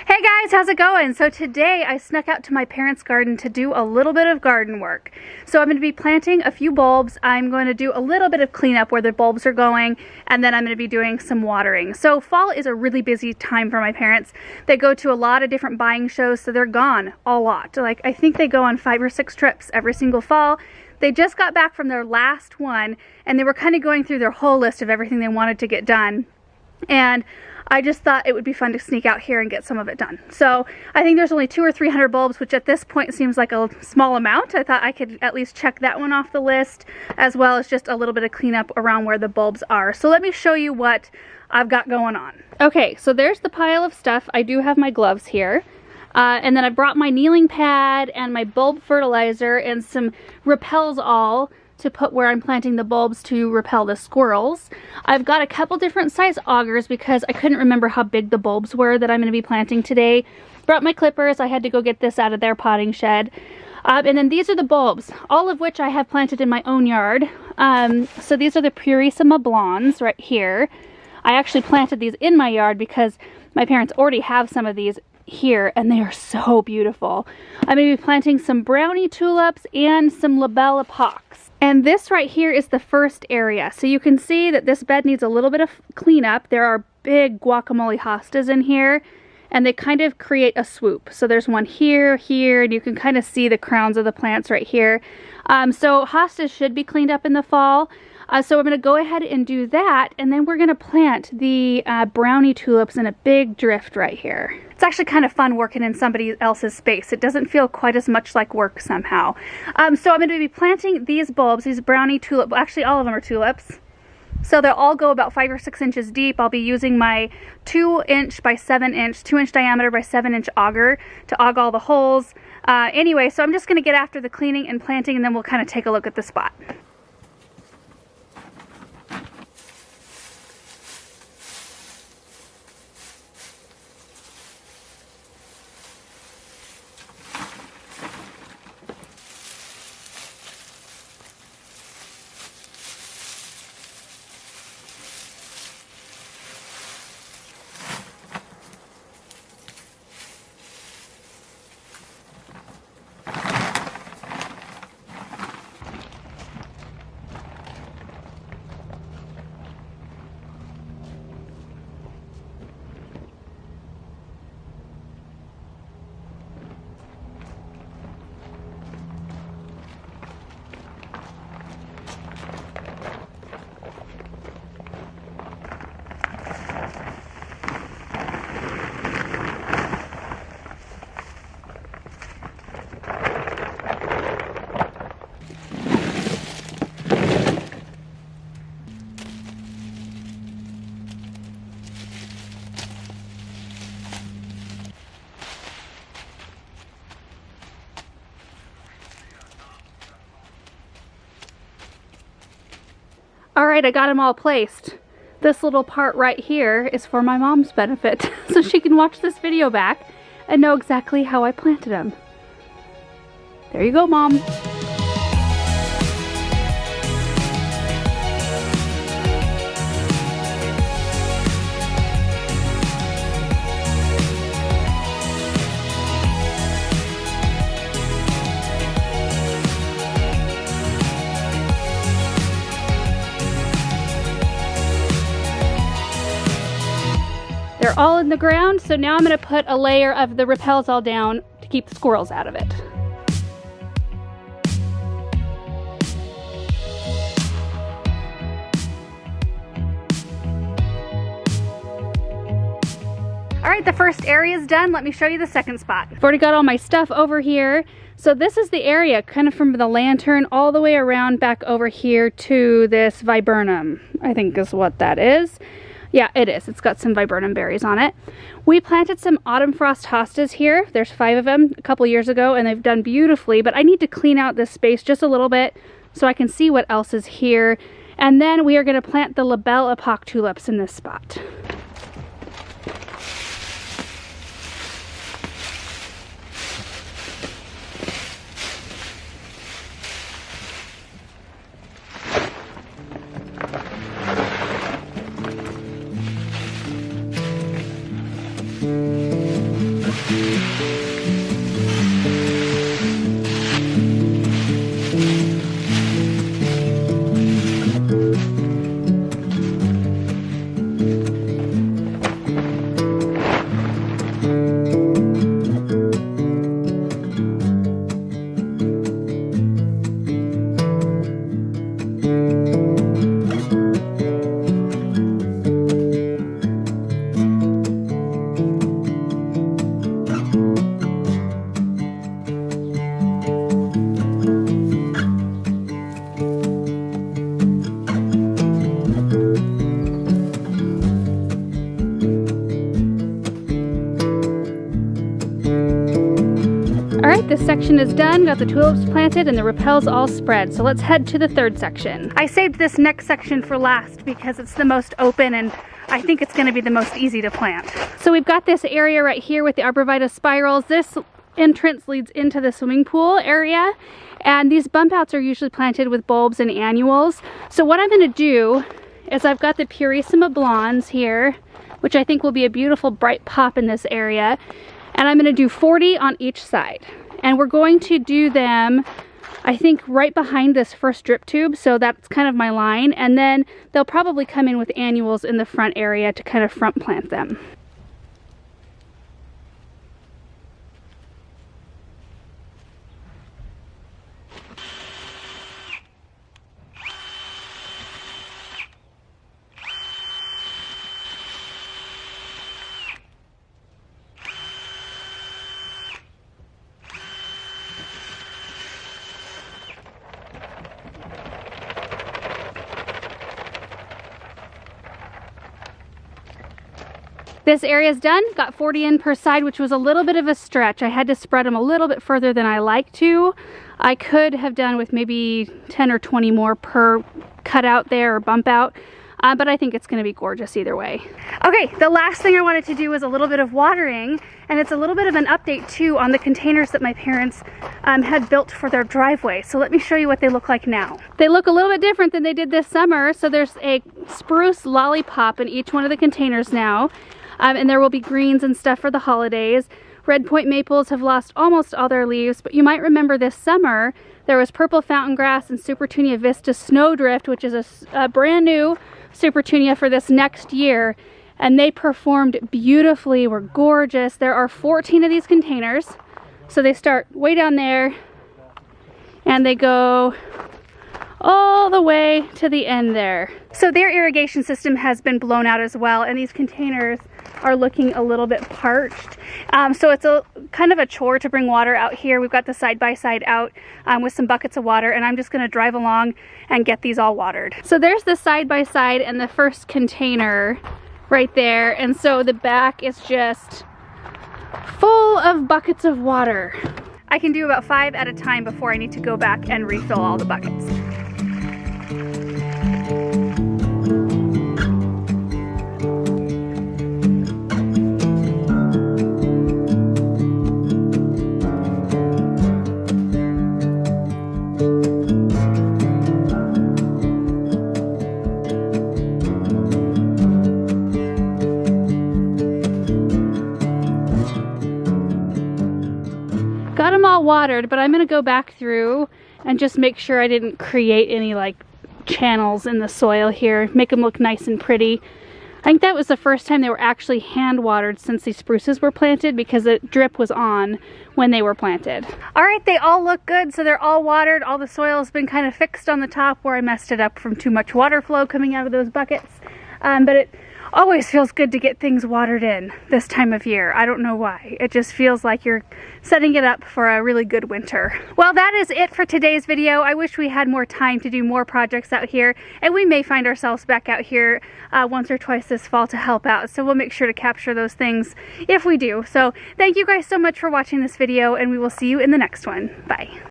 Hey guys, how's it going? So today I snuck out to my parents' garden to do a little bit of garden work. So I'm going to be planting a few bulbs. I'm going to do a little bit of cleanup where the bulbs are going, and then I'm going to be doing some watering. So fall is a really busy time for my parents. They go to a lot of different buying shows, so they're gone a lot. Like, I think they go on 5 or 6 trips every single fall. They just got back from their last one, and they were kind of going through their whole list of everything they wanted to get done. And I just thought it would be fun to sneak out here and get some of it done. So I think there's only 200 or 300 bulbs, which at this point seems like a small amount. I thought I could at least check that one off the list, as well as just a little bit of cleanup around where the bulbs are. So let me show you what I've got going on. Okay, so there's the pile of stuff. I do have my gloves here. And then I brought my kneeling pad and my bulb fertilizer and some repels all to put where I'm planting the bulbs to repel the squirrels. I've got a couple different size augers because I couldn't remember how big the bulbs were that I'm going to be planting today. Brought my clippers. I had to go get this out of their potting shed. And then these are the bulbs, all of which I have planted in my own yard. So these are the Purissima Blondes right here. I actually planted these in my yard because my parents already have some of these here and they are so beautiful. I'm going to be planting some brownie tulips and some labelle epox. And this right here is the first area. So you can see that this bed needs a little bit of cleanup. There are big guacamole hostas in here and they kind of create a swoop. So there's one here, here, and you can kind of see the crowns of the plants right here. So hostas should be cleaned up in the fall. So I'm going to go ahead and do that, and then we're going to plant the brownie tulips in a big drift right here. It's actually kind of fun working in somebody else's space. It doesn't feel quite as much like work somehow. So I'm going to be planting these bulbs, these brownie tulip, actually all of them are tulips. So they'll all go about 5 or 6 inches deep. I'll be using my 2-inch by 7-inch, 2-inch diameter by 7-inch auger to aug all the holes. Anyway, so I'm just going to get after the cleaning and planting, and then we'll kind of take a look at the spot. Alright, I got them all placed. This little part right here is for my mom's benefit, so she can watch this video back and know exactly how I planted them. There you go, Mom. They're all in the ground, so now I'm going to put a layer of the repels all down to keep the squirrels out of it. Alright, the first area is done. Let me show you the second spot. I've already got all my stuff over here. So this is the area kind of from the lantern all the way around back over here to this viburnum, I think is what that is. Yeah, it is. It's got some viburnum berries on it. We planted some autumn frost hostas here. There's 5 of them a couple years ago, and they've done beautifully, but I need to clean out this space just a little bit so I can see what else is here. And then we are going to plant the labelle epoch tulips in this spot. this section is done, got the tulips planted and the repels all spread. So let's head to the third section. I saved this next section for last because it's the most open and I think it's going to be the most easy to plant. So we've got this area right here with the arborvitae spirals. This entrance leads into the swimming pool area, and these bump outs are usually planted with bulbs and annuals. So what I'm going to do is I've got the Purissima blondes here, which I think will be a beautiful bright pop in this area, and I'm going to do 40 on each side, and we're going to do them I think right behind this first drip tube, so that's kind of my line, and then they'll probably come in with annuals in the front area to kind of front plant them. This area is done, got 40 in per side, which was a little bit of a stretch. I had to spread them a little bit further than I like to. I could have done with maybe 10 or 20 more per cutout there or bump out, but I think it's gonna be gorgeous either way. Okay, the last thing I wanted to do was a little bit of watering, and it's a little bit of an update too on the containers that my parents had built for their driveway. So let me show you what they look like now. They look a little bit different than they did this summer. So there's a spruce lollipop in each one of the containers now. And there will be greens and stuff for the holidays. Red point maples have lost almost all their leaves, but you might remember this summer there was purple fountain grass and Supertunia Vista Snowdrift, which is a brand new Supertunia for this next year, and they performed beautifully, were gorgeous. There are 14 of these containers, so they start way down there and they go all the way to the end there. So their irrigation system has been blown out as well, and these containers are looking a little bit parched. So it's a kind of a chore to bring water out here. We've got the side-by-side out with some buckets of water, and I'm just gonna drive along and get these all watered. So there's the side-by-side and the first container right there, and so the back is just full of buckets of water. I can do about 5 at a time before I need to go back and refill all the buckets. Got them all watered, but I'm gonna go back through and just make sure I didn't create any like channels in the soil here, make them look nice and pretty. I think that was the first time they were actually hand watered since these spruces were planted, because the drip was on when they were planted. All right, they all look good, so they're all watered. All the soil has been kind of fixed on the top where I messed it up from too much water flow coming out of those buckets. But it always feels good to get things watered in this time of year. I don't know why. It just feels like you're setting it up for a really good winter. Well, that is it for today's video. I wish we had more time to do more projects out here, and we may find ourselves back out here once or twice this fall to help out. So we'll make sure to capture those things if we do. So thank you guys so much for watching this video, and we will see you in the next one. Bye.